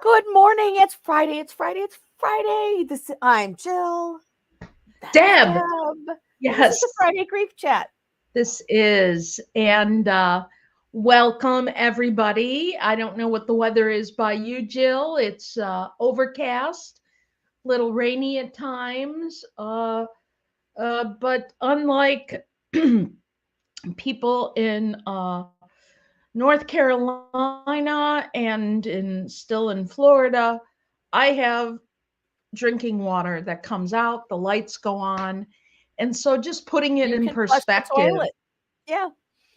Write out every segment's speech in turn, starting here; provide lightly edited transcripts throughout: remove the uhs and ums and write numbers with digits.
Good morning. It's Friday. It's Friday. It's Friday. I'm Jill. That's Deb, Deb. And this is yes, the Friday Grief Chat. this is. And welcome, everybody. I don't know what the weather is by you, Jill. It's overcast, little rainy at times. But unlike people in North Carolina and still in Florida, I have drinking water that comes out, the lights go on. And so just putting it You in can flush the perspective, toilet. Yeah.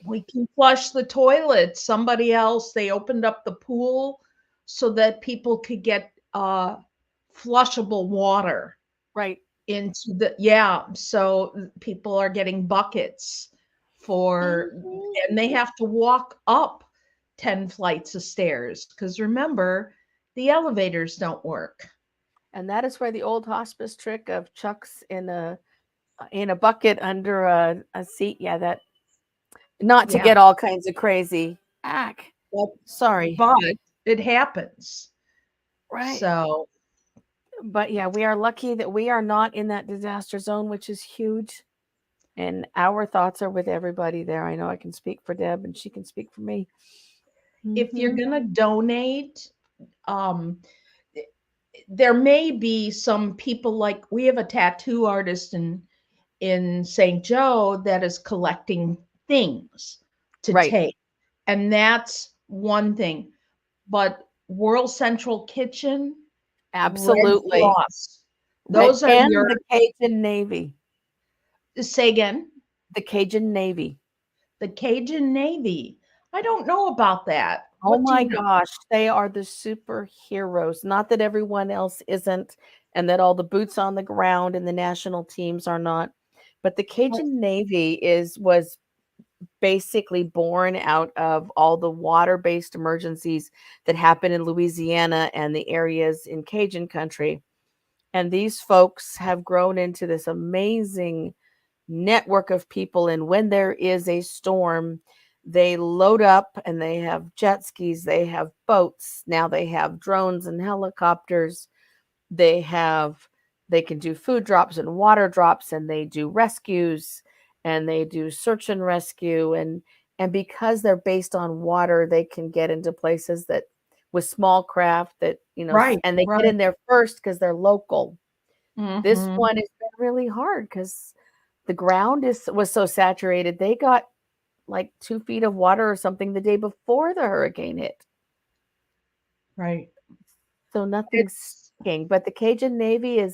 we can flush the toilet. Somebody else, they opened up the pool so that people could get flushable water Right. into so people are getting buckets for, Mhm. and they have to walk up 10 flights of stairs because remember, the elevators don't work. And that is where the old hospice trick of chucks in a bucket under a seat. Yeah, that not to Yeah. get all kinds of crazy. Ack. But, Sorry. but it happens. Right. So, But yeah, we are lucky that we are not in that disaster zone, which is huge. And our thoughts are with everybody there. I know I can speak for Deb and she can speak for me. if you're Hmm. going to donate, um, there may be some people like we have a tattoo artist in St. Joe that is collecting things to Right. take. And that's one thing. But World Central Kitchen, Red Absolutely. Cross, those are And your, the Cajun Navy. say again, The Cajun Navy. the Cajun Navy. I don't know about that. Oh What do my you know? gosh, they are the superheroes. Not that everyone else isn't, and that all the boots on the ground and the national teams are not. But the Cajun Navy was basically born out of all the water-based emergencies that happen in Louisiana and the areas in Cajun country. And these folks have grown into this amazing network of people. And when there is a storm, they load up and they have jet skis, they have boats, now they have drones and helicopters, they have they can do food drops and water drops, and they do rescues, and they do search and rescue, and because they're based on water, they can get into places that with small craft that Right, and they get right. in there first because they're local. This Hmm. one has been really hard because the ground was so saturated. They got like 2 feet of water or something the day before the hurricane hit. Right. So nothing's It's sticking. But the Cajun Navy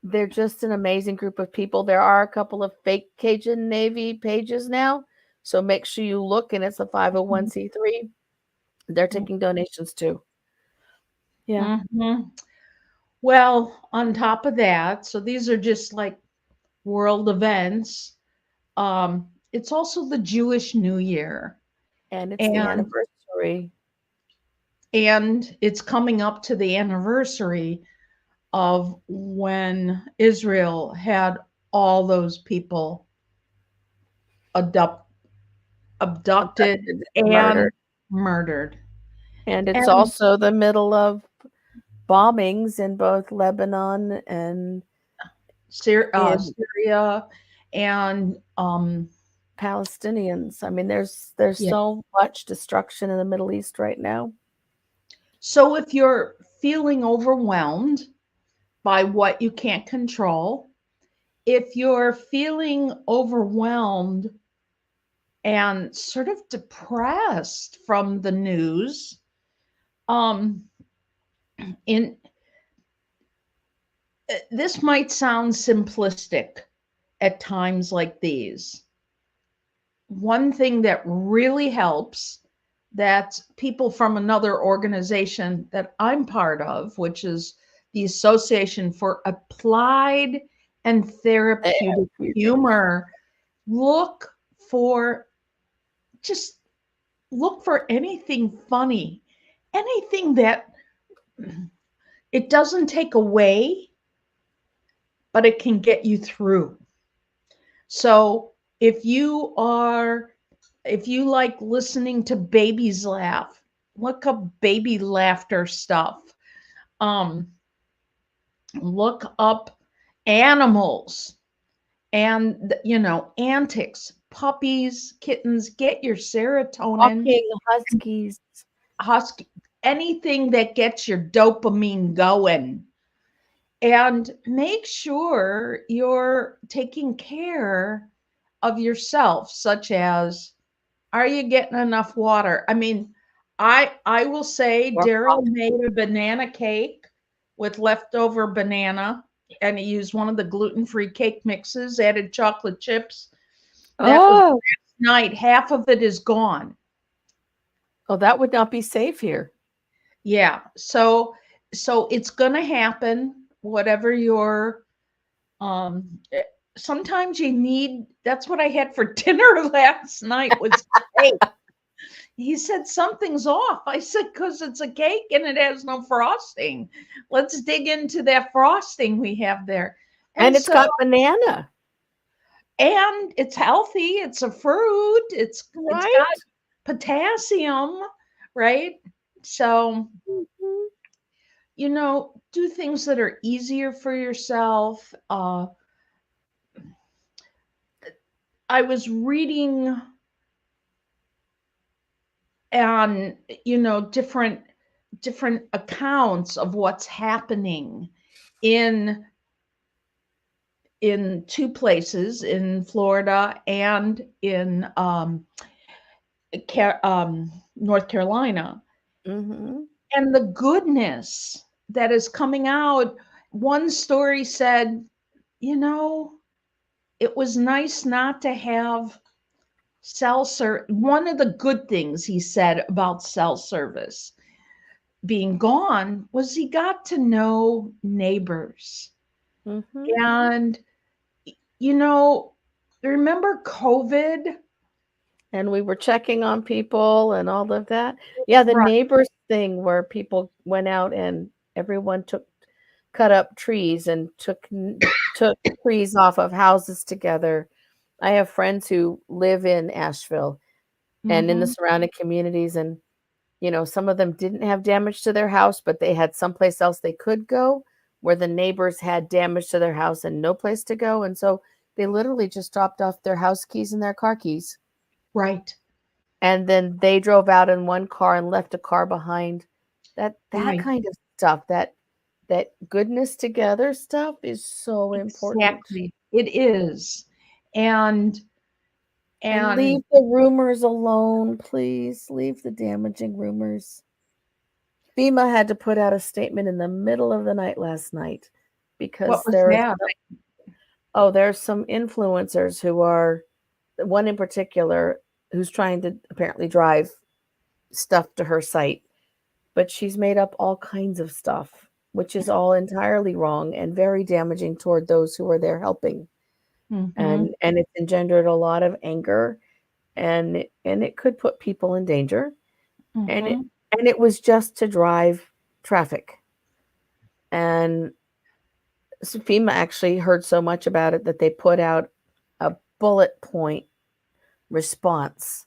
they're just an amazing group of people. There are a couple of fake Cajun Navy pages now. So make sure you look, and it's a 501c3. They're taking donations too. Yeah. mm-hmm. Well, on top of that, so these are just like world events. It's also the Jewish New Year, And it's the and anniversary. it's coming up to the anniversary of when Israel had all those people abduct, abducted Abducted and and murdered. murdered. And it's And also the middle of bombings in both Lebanon and in Syria and Palestinians. I mean, there's yeah. so much destruction in the Middle East right now. So if you're feeling overwhelmed by what you can't control, if you're feeling overwhelmed and sort of depressed from the news, um, in this might sound simplistic at times like these. One thing that really helps, that people from another organization that I'm part of, which is the Association for Applied and Therapeutic Therapeutic. Humor, look for just look for anything funny, anything that it doesn't take away, but it can get you through. So if you like listening to babies laugh, look up baby laughter stuff. Um, look up animals and antics, puppies, kittens. Get your serotonin, Walking huskies. husky, anything that gets your dopamine going, and make sure you're taking care of yourself, such as, are you getting enough water? I mean, I will say Or Daryl made a banana cake with leftover banana, and he used one of the gluten-free cake mixes, added chocolate chips. That was oh, last night. Half of it is gone. oh, that would not be safe here. Yeah. So it's gonna happen, whatever your eh, sometimes you need. That's what I had for dinner last night was cake. He said something's off. I said, because it's a cake and it has no frosting. Let's dig into that frosting we have there. And And it's so, got banana, and it's healthy. It's a fruit. It's got right? potassium, right? So, Mhm. do things that are easier for yourself. I was reading on, different accounts of what's happening in two places, in Florida and in North Carolina, Mhm. and the goodness that is coming out. One story said, you know, it was nice not to have cell service. One of the good things he said about cell service being gone was he got to know neighbors. Mhm. And, you know, remember COVID? And we were checking on people and all of that. Yeah, the Right. neighbors thing where people went out and everyone cut up trees and took trees off of houses together. I have friends who live in Asheville and in the Mhm. surrounding communities, and some of them didn't have damage to their house, but they had someplace else they could go, where the neighbors had damage to their house and no place to go, and so they literally just dropped off their house keys and their car keys, Right. and then they drove out in one car and left a car behind. That Right. kind of stuff, that goodness together stuff is so important. Exactly. It is. And And and leave the rumors alone, please. Leave the damaging rumors. FEMA had to put out a statement in the middle of the night last night what because was that? there's some influencers who are, one in particular, who's trying to apparently drive stuff to her site, but she's made up all kinds of stuff, which is all entirely wrong and very damaging toward those who are there helping. Mhm. And it's engendered a lot of anger, and it could put people in danger, and it Mhm. and it was just to drive traffic. And so FEMA actually heard so much about it that they put out a bullet point response,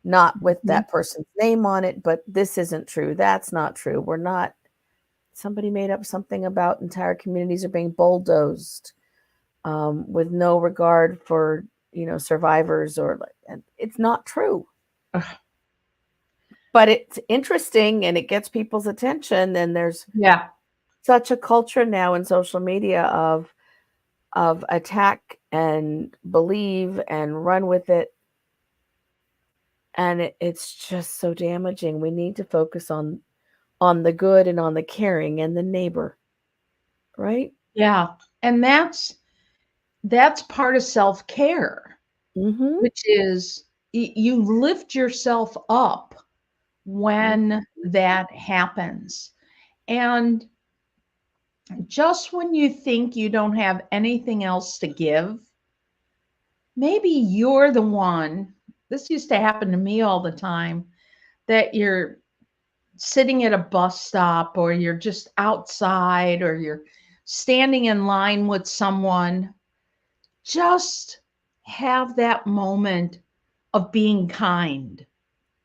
not with Mhm. that person's name on it, but this isn't true. That's not true. We're not. Somebody made up something about entire communities are being bulldozed, with no regard for survivors, and it's not true. Ugh. But it's interesting and it gets people's attention. And there's Yeah. such a culture now in social media of attack and believe and run with it, and it's just so damaging. We need to focus on the good and on the caring and the neighbor, right? Yeah. And that's part of self-care, Mhm. which is you lift yourself up Mhm. when that happens. And just when you think you don't have anything else to give, maybe you're the one. This used to happen to me all the time, that you're sitting at a bus stop, or you're just outside, or you're standing in line with someone. Just have that moment of being kind.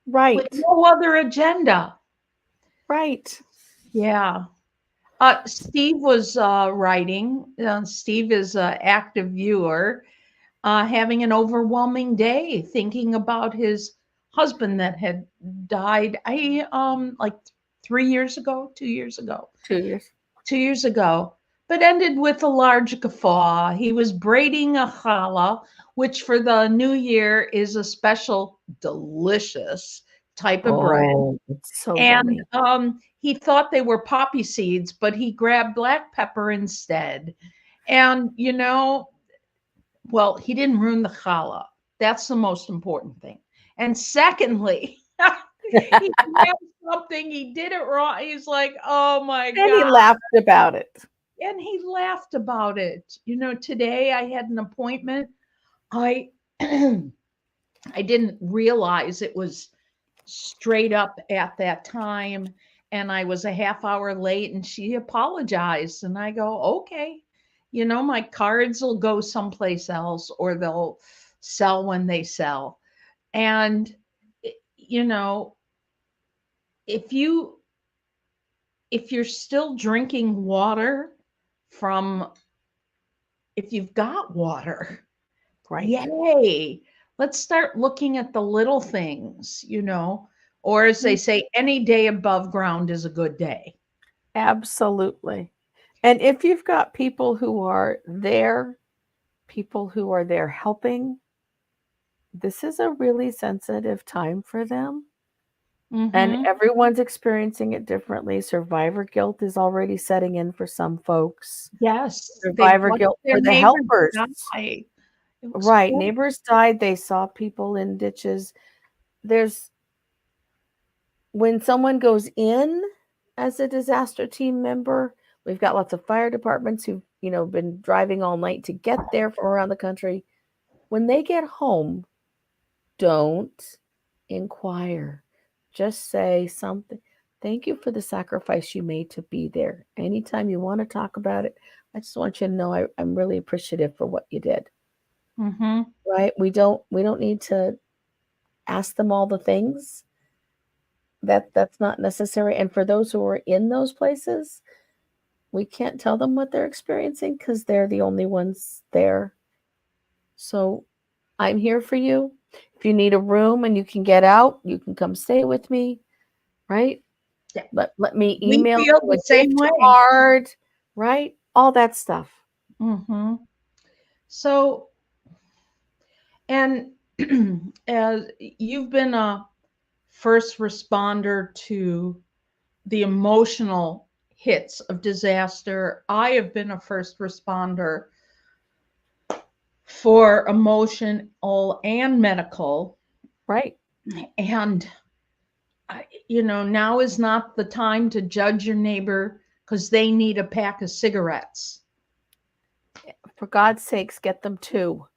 with Right. no other agenda. Right. Yeah. Steve was writing. Steve is an active viewer, having an overwhelming day, thinking about his husband that had died. Like 3 years ago, 2 years ago. 2 years. 2 years ago, but ended with a large guffaw. He was braiding a challah, which for the new year is a special, delicious type of bread. Oh, it's so And yummy. he thought they were poppy seeds, but he grabbed black pepper instead. And, well, he didn't ruin the challah. That's the most important thing. And secondly, he grabbed something, he did it wrong. He's like, oh my And he God. laughed about it. And he laughed about it. Today I had an appointment. I I didn't realize it was straight up at that time, and I was a half hour late, and she apologized, and I go, "Okay. My cards will go someplace else, or they'll sell when they sell." And you know, if you're still drinking water from if you've got water, Right. yay. Let's start looking at the little things. Or as they Mm, say, any day above ground is a good day. absolutely. And if you've got people who are there helping, this is a really sensitive time for them. And Mm-hmm. everyone's experiencing it differently. Survivor guilt is already setting in for some folks. Yes, they've Survivor watched guilt their for the neighbors helpers. die. It was Right. horrible. Neighbors died. They saw people in ditches. There's when someone goes in as a disaster team member, we've got lots of fire departments who've, been driving all night to get there from around the country. When they get home, don't inquire. Just say something. Thank you for the sacrifice you made to be there. Anytime you want to talk about it, I just want you to know I'm really appreciative for what you did. Mm-hmm. Right? We don't need to ask them all the things. That's not necessary. And for those who are in those places, we can't tell them what they're experiencing because they're the only ones there. So I'm here for you. If you need a room and you can get out, you can come stay with me, right? Yeah. But let me We email feel you the a same gift way. card, right? All that stuff. Mm-hmm. So, and as you've been a first responder to the emotional hits of disaster, I have been a first responder for emotional and medical. Right. And, now is not the time to judge your neighbor because they need a pack of cigarettes. For God's sakes, get them two.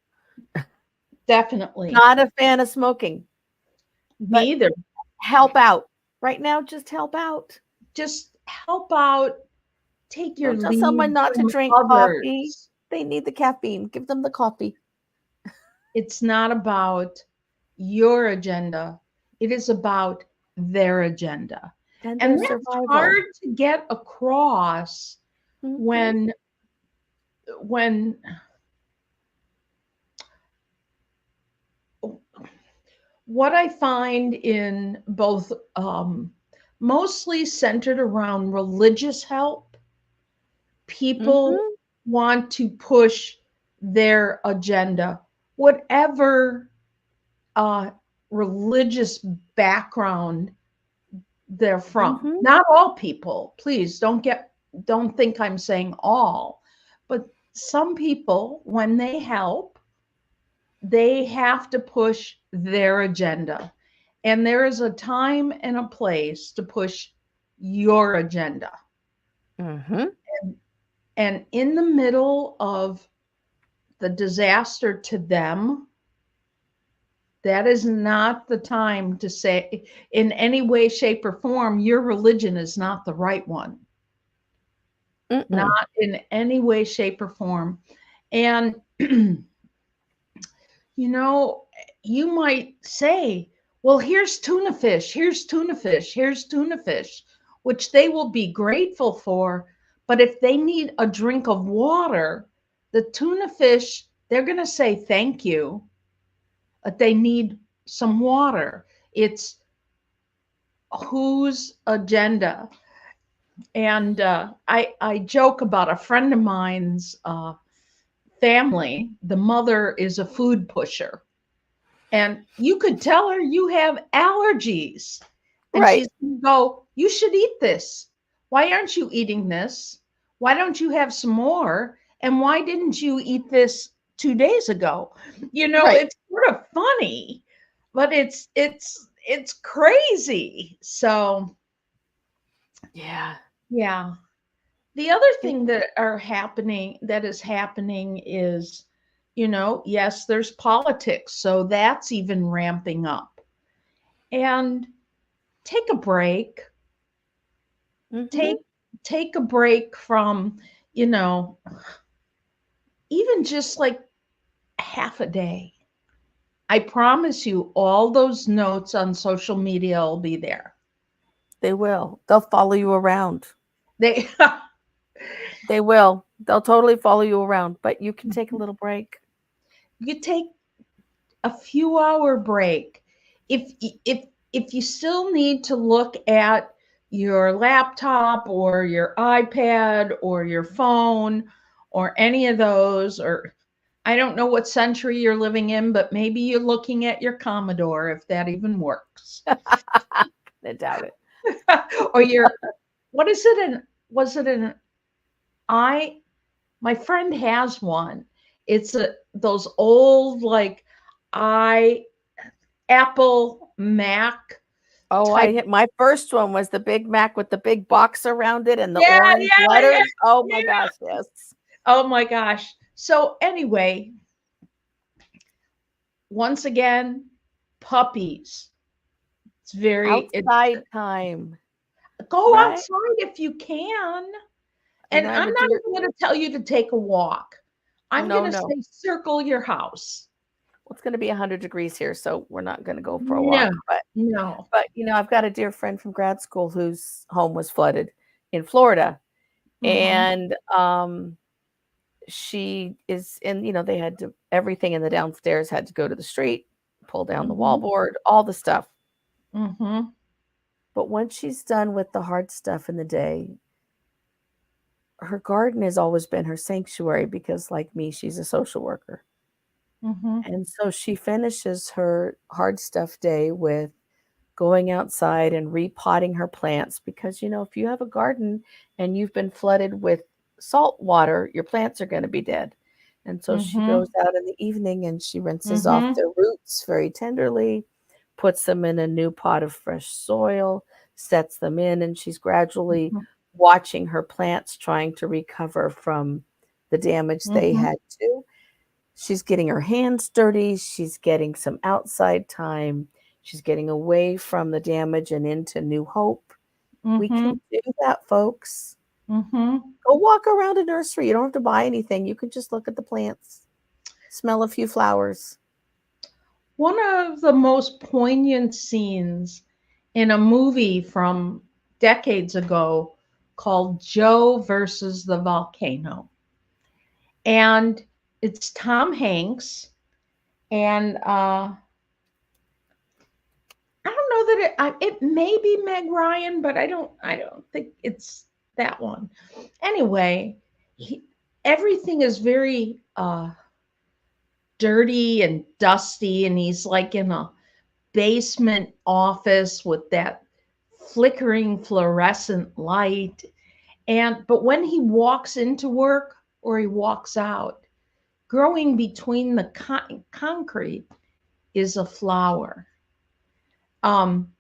Definitely. Not a fan of smoking, Me but either. help out. Right now, just help out. Just help out, take your Don't tell someone lead not to from drink coffee. others. They need the caffeine. Give them the coffee. It's not about your agenda, it is about their agenda. And And their that's survival. hard to get across Mhm. when what I find in both mostly centered around religious help, people Mhm. want to push their agenda, whatever uh, religious background they're from. Mhm. Not all people, please don't think I'm saying all, but some people, when they help, they have to push their agenda. And there is a time and a place to push your agenda. Mhm. And in the middle of the disaster to them, that is not the time to say, in any way, shape, or form, your religion is not the right one. Mm-mm. Not in any way, shape, or form. And, you know, you might say, Well, here's tuna fish, here's tuna fish, here's tuna fish, which they will be grateful for. But if they need a drink of water, the tuna fish, they're going to say thank you, but they need some water. It's whose agenda? And I joke about a friend of mine's family. The mother is a food pusher, and you could tell her you have allergies, and Right. she's going to go, "You should eat this. Why aren't you eating this? Why don't you have some more? And why didn't you eat this 2 days ago?" Right. It's sort of funny, but it's crazy. So Yeah. yeah. The other It, thing that is happening is, yes, there's politics, so that's even ramping up. And take a break. mhm. Take take a break from, you know, even just like half a day. I promise you all those notes on social media will be there. They will. They'll follow you around. They They will. They'll totally follow you around, but you can take a little break. you take a few hour break. If you still need to look at your laptop or your iPad or your phone or any of those, or I don't know what century you're living in, but maybe you're looking at your Commodore, if that even works. I doubt it. Or your, what is it? Was it an I? My friend has one. It's those old like I Apple Mac Oh, I type. hit my first one was the Big Mac with the big box around it and the Yeah, orange yeah, letters. Oh my yeah. gosh, yes. Oh my gosh. So anyway, once again, puppies. It's Outside time, go right? outside if you can. And And I have I'm a not dear even going to tell you to take a walk. I'm going no, to no. say circle your house. Well, it's gonna be 100 degrees here, so we're not gonna go for a No, walk. But no. I've got a dear friend from grad school whose home was flooded in Florida. Mm-hmm. And she is in, they had to everything in the downstairs had to go to the street, pull down the Mm-hmm. wallboard, all the stuff. Mm-hmm. But once she's done with the hard stuff in the day, her garden has always been her sanctuary because, like me, she's a social worker. Mm-hmm. And so she finishes her hard stuff day with going outside and repotting her plants because, if you have a garden and you've been flooded with salt water, your plants are going to be dead. And so she Mm-hmm. goes out in the evening and she rinses off Mm-hmm. their roots very tenderly, puts them in a new pot of fresh soil, sets them in, and she's gradually watching her plants trying to recover from the damage they Mm-hmm. had to. She's getting her hands dirty, she's getting some outside time, she's getting away from the damage and into new hope. We Mm-hmm. can do that, folks. Mm-hmm. Go walk around a nursery. You don't have to buy anything. You can just look at the plants, smell a few flowers. One of the most poignant scenes in a movie from decades ago called Joe versus the Volcano. And it's Tom Hanks. And I don't know that it may be Meg Ryan, but I don't think it's that one. Anyway, everything is very dirty and dusty, and he's like in a basement office with that flickering fluorescent light. But when he walks into work or he walks out, growing between the concrete is a flower. Um,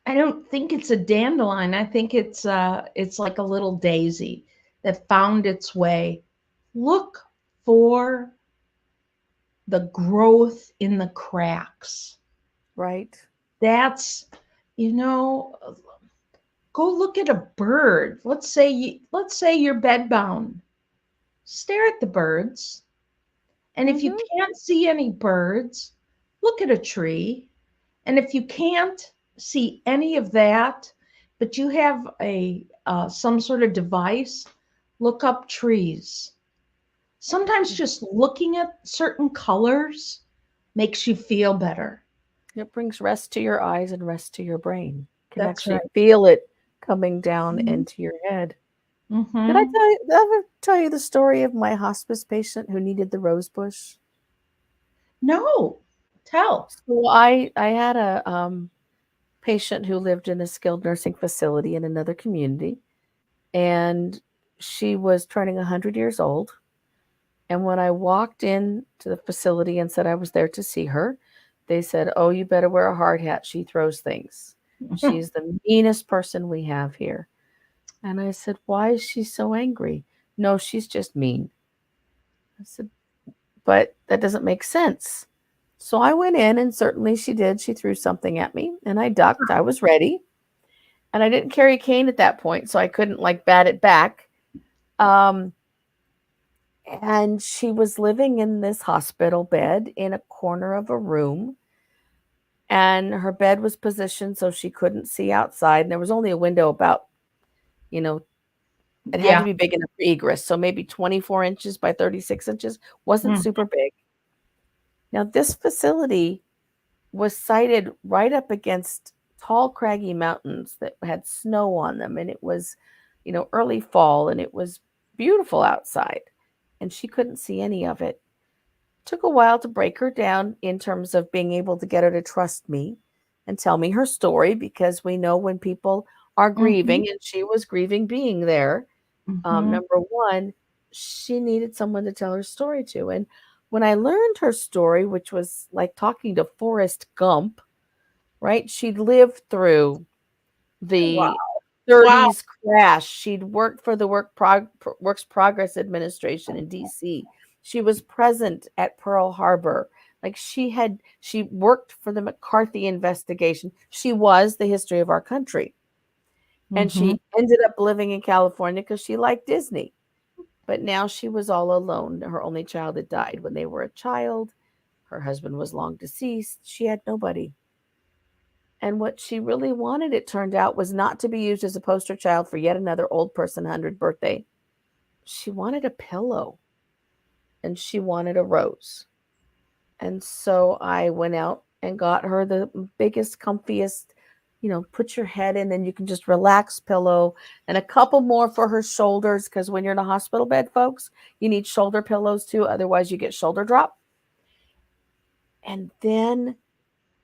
I don't think it's a dandelion. I think it's like a little daisy that found its way. Look for the growth in the cracks. Right? That's, you know, go look at a bird. Let's say you're bedbound. Stare at the birds. And if you Mhm. can't see any birds, look at a tree And if you can't see any of that, but you have a some sort of device, look up trees. Sometimes just looking at certain colors makes you feel better. It brings rest to your eyes and rest to your brain. You can That's actually right. feel it coming down Mm-hmm. into your head. Mm-hmm. Did I ever tell you the story of my hospice patient who needed the rose bush? No, tell. So I had a patient who lived in a skilled nursing facility in another community, and she was turning 100 years old. And when I walked in to the facility and said I was there to see her, they said, "Oh, you better wear a hard hat. She throws things. She's the meanest person we have here." And I said, "Why is she so angry?" "No, she's just mean." I said, "But that doesn't make sense." So I went in, and certainly she did. She threw something at me, and I ducked. I was ready. And I didn't carry a cane at that point, so I couldn't like bat it back. Um, and she was living in this hospital bed in a corner of a room, and her bed was positioned so she couldn't see outside. And there was only a window about, you know, it had to Yeah. be big enough for egress. So maybe 24 inches by 36 inches, wasn't Mm. super big. Now, this facility was sited right up against tall, craggy mountains that had snow on them. And it was, early fall, and it was beautiful outside. And she couldn't see any of it. Took a while to break her down in terms of being able to get her to trust me and tell me her story, because we know when people are Mm-hmm. grieving, and she was grieving being there. Mm-hmm. Number one, she needed someone to tell her story to. And when I learned her story, which was like talking to Forrest Gump, right? She'd lived through Wow. the Wow. 30s crash. She'd worked for the Works Progress Administration in DC. She was present at Pearl Harbor. Like she worked for the McCarthy investigation. She was the history of our country. And Mm-hmm. she ended up living in California because she liked Disney. But now she was all alone. Her only child had died when they were a child. Her husband was long deceased. She had nobody. And what she really wanted, it turned out, was not to be used as a poster child for yet another old person 100th birthday. She wanted a pillow, and she wanted a rose. And so I went out and got her the biggest, comfiest, put your head in and you can just relax pillow, and a couple more for her shoulders, because when you're in a hospital bed, folks, you need shoulder pillows too. Otherwise, you get shoulder drop. And then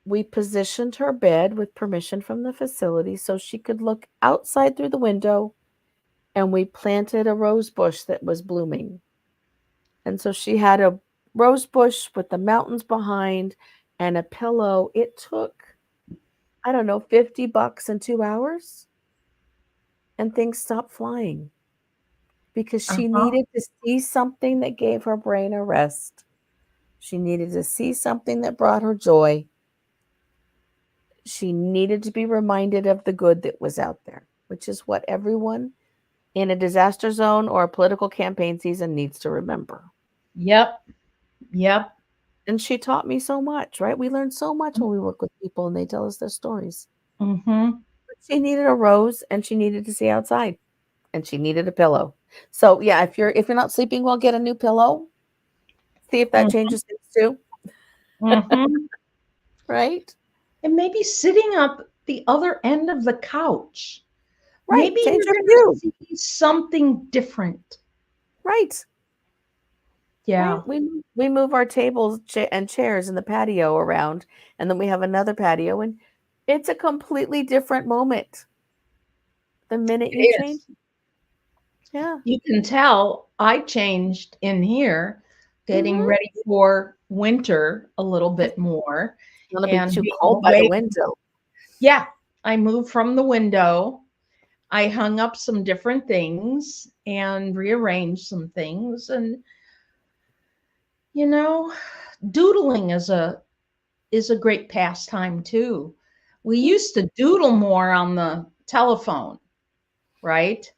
we positioned her bed with permission from the facility so she could look outside through the window, and we planted a rose bush that was blooming. And so she had a rose bush with the mountains behind and a pillow. It took, I don't know, $50 in 2 hours, and things stopped flying because she Uh-huh. needed to see something that gave her brain a rest. She needed to see something that brought her joy. She needed to be reminded of the good that was out there, which is what everyone in a disaster zone or a political campaign season needs to remember. Yep. Yep. And she taught me so much, right? We learn so much when we work with people and they tell us their stories. Mm-hmm. But she needed a rose, and she needed to see outside, and she needed a pillow. So yeah, if you're not sleeping well, get a new pillow. See if that changes things too, Mm-hmm. right? And maybe sitting up the other end of the couch. Right. Maybe Change you're your going view. to see something different. Right. Right. Yeah. We move our tables and chairs in the patio around, and then we have another patio, and it's a completely different moment the minute you It change. is. Yeah. You can tell I changed in here, getting Mhm. ready for winter a little It's bit more gonna be and too being cold by the away. window. Yeah, I moved from the window. I hung up some different things and rearranged some things. And you know, doodling is a great pastime too. We Mhm. used to doodle more on the telephone, right?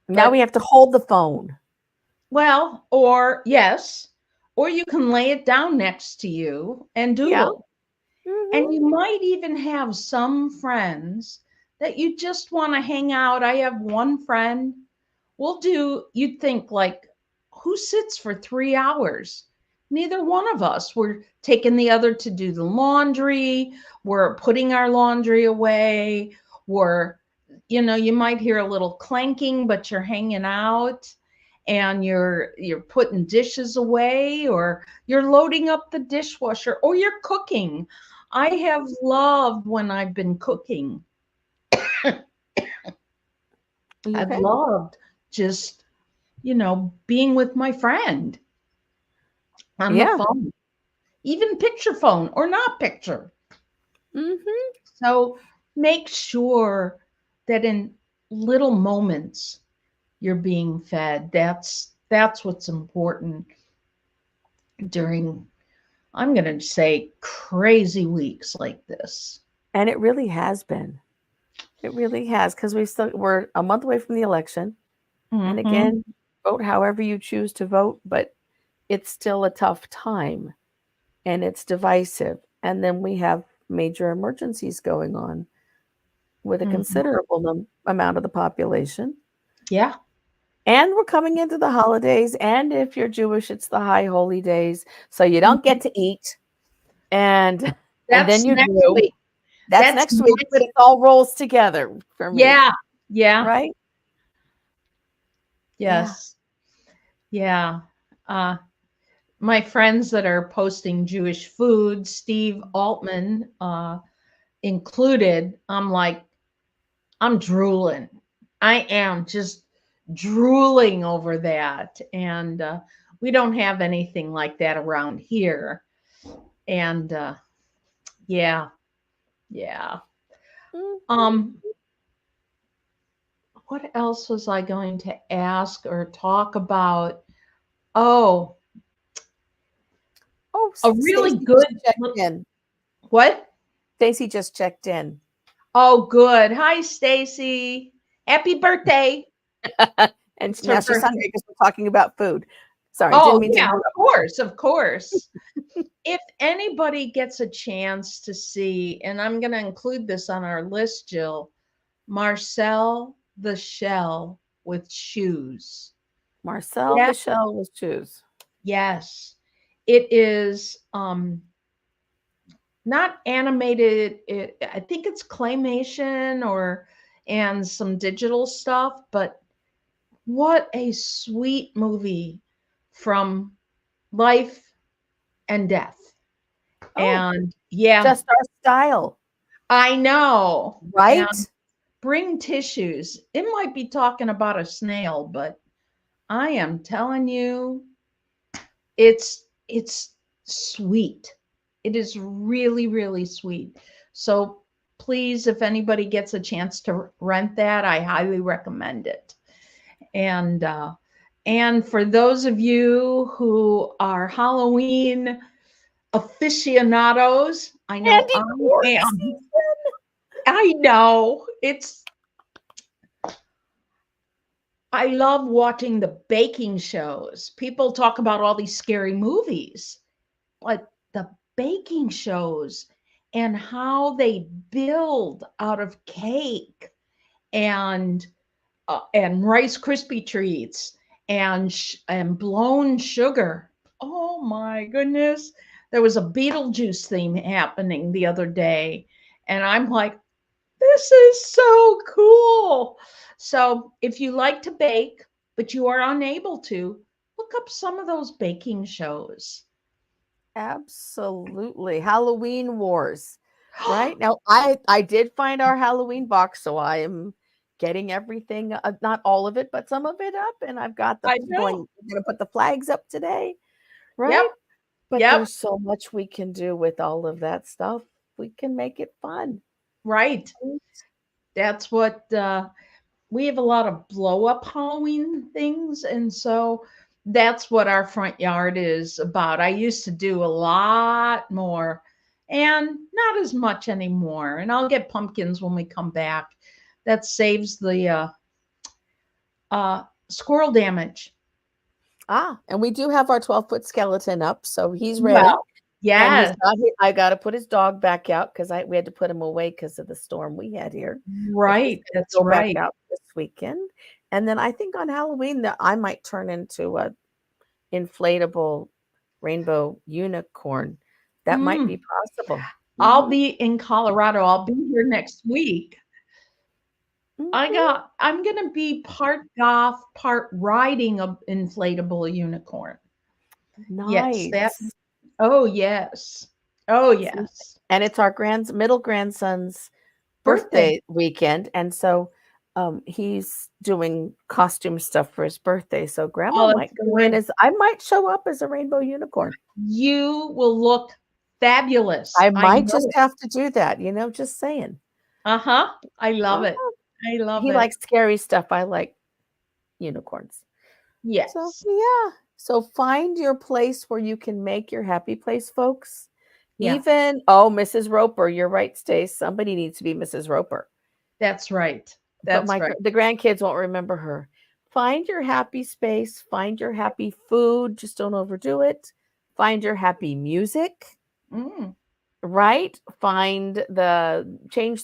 Now we But have to hold the phone. well, or yes, or you can lay it down next to you and Yeah. doodle. And Mhm. you might even have some friends that you just want to hang out. I have one friend, you'd think like, who sits for 3 hours? Neither one of us. We're taking the other to do the laundry. We're putting our laundry away. We're, you might hear a little clanking, but you're hanging out and you're putting dishes away, or you're loading up the dishwasher, or you're cooking. I have loved when I've been cooking. Are you I've okay? loved just, being with my friend on the Yeah. phone, even picture phone or not picture. Mhm. So make sure that in little moments you're being fed. That's what's important during, I'm going to say, crazy weeks like this. And it really has been. It really has, because we're a month away from the election. And Hmm. again, vote however you choose to vote, but it's still a tough time and it's divisive. And then we have major emergencies going on with a Hmm. considerable amount of the population. Yeah, And we're coming into the holidays. And if you're Jewish, it's the high holy days. So you don't get to eat. And and then that's you next do. week. That's That's next week, but next. it all rolls together for me, Yeah, yeah, right? Yeah. yes, yeah. Uh, my friends that are posting Jewish food, Steve Altman included, I'm like, I'm drooling. I am just drooling over that. And we don't have anything like that around here. And yeah, yeah. Mhm. Um, what else was I going to ask or talk about? Oh, Oh, a really Stacy good, just checked in. what? Stacy just checked in. Oh, good. Hi, Stacy. Happy birthday. And It's her now she's birthday. hungry because we're talking about food. Sorry, didn't Oh, mean to yeah, of interrupt. course, of course. If anybody gets a chance to see, and I'm going to include this on our list, Jill, Marcel the Shell with shoes. Marcel Yeah, the Shell with shoes. yes. It is not animated. I think it's claymation or and some digital stuff, but what a sweet movie from life and death. Oh, And yeah, just our style, I know. And right? bring tissues. It might be talking about a snail, but I am telling you, it's sweet. It is really, really sweet. So please, if anybody gets a chance to rent that, I highly recommend it. And for those of you who are Halloween aficionados, I know Candy I corn am. season. I know. I love watching the baking shows. People talk about all these scary movies, but the baking shows and how they build out of cake and Rice Krispie treats and blown sugar. Oh my goodness. There was a Beetlejuice theme happening the other day, and I'm like, this is so cool. So, if you like to bake, but you are unable to, look up some of those baking shows. Absolutely. Halloween Wars. Right? Now I did find our Halloween box, so I am getting everything, not all of it, but some of it up, and I've got I know. I'm gonna put the flags up today, Yep. right? But Yep. there's so much we can do with all of that stuff. We can make it fun. Right. That's what we have a lot of blow up Halloween things. And so that's what our front yard is about. I used to do a lot more and not as much anymore. And I'll get pumpkins when we come back. That saves the squirrel damage. Ah, and we do have our 12-foot skeleton up, so he's Well, ready. And he's Yes. got I gotta put his dog back out because we had to put him away because of the storm we had here, but he's Right. gonna That's go back right. out this weekend, and then I think on Halloween that I might turn into a inflatable rainbow unicorn. That might Mm. be possible. I'll Mhm, be in Colorado. I'll be here next week. mhm. I'm gonna be part goth, part riding a inflatable unicorn. Yes, Nice. oh yes. Oh See, yes. and it's our middle grandson's Birthday. birthday weekend, and so, he's doing costume stuff for his birthday, so grandma Oh, might that's go in good. as I might show up as a rainbow unicorn. You will look fabulous. I I might know just it. have to do that, just saying. Uh-huh. I love it. Uh-huh. I love He it. likes scary stuff, I like unicorns. So, Yes. yeah. So find your place where you can make your happy place, folks. Yeah, Mrs. Roper, you're right, Stace. Somebody needs to be Mrs. Roper. that's right. But That's right. the grandkids won't remember her. Find your happy space, find your happy food, just don't overdo it. Find your happy music, Mm, right? Change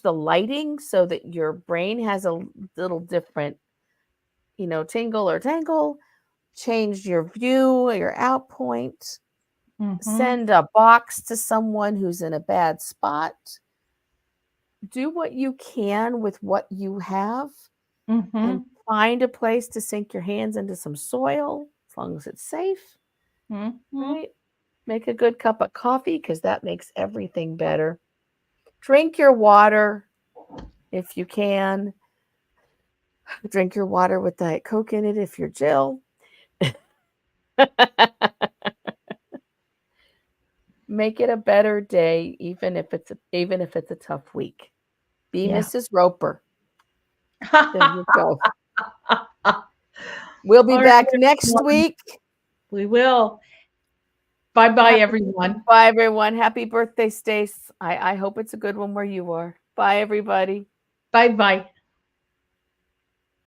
the lighting so that your brain has a little different, tingle or tangle. Change your view, your out point. mhm, Send a box to someone who's in a bad spot. Do what you can with what you have and mhm, find a place to sink your hands into some soil as long as it's safe, mhm. right? Make a good cup of coffee because that makes everything better. Drink your water if you can. Drink your water with Diet Coke in it if you're Jill. Make it a better day, even if it's a tough week. Be Yeah. Mrs. Roper. There you go. We'll be All right, back next everyone. week. We will. Bye-bye, Happy everyone. Bye, everyone. Happy birthday, Stace. I hope it's a good one where you are. Bye, everybody. Bye-bye.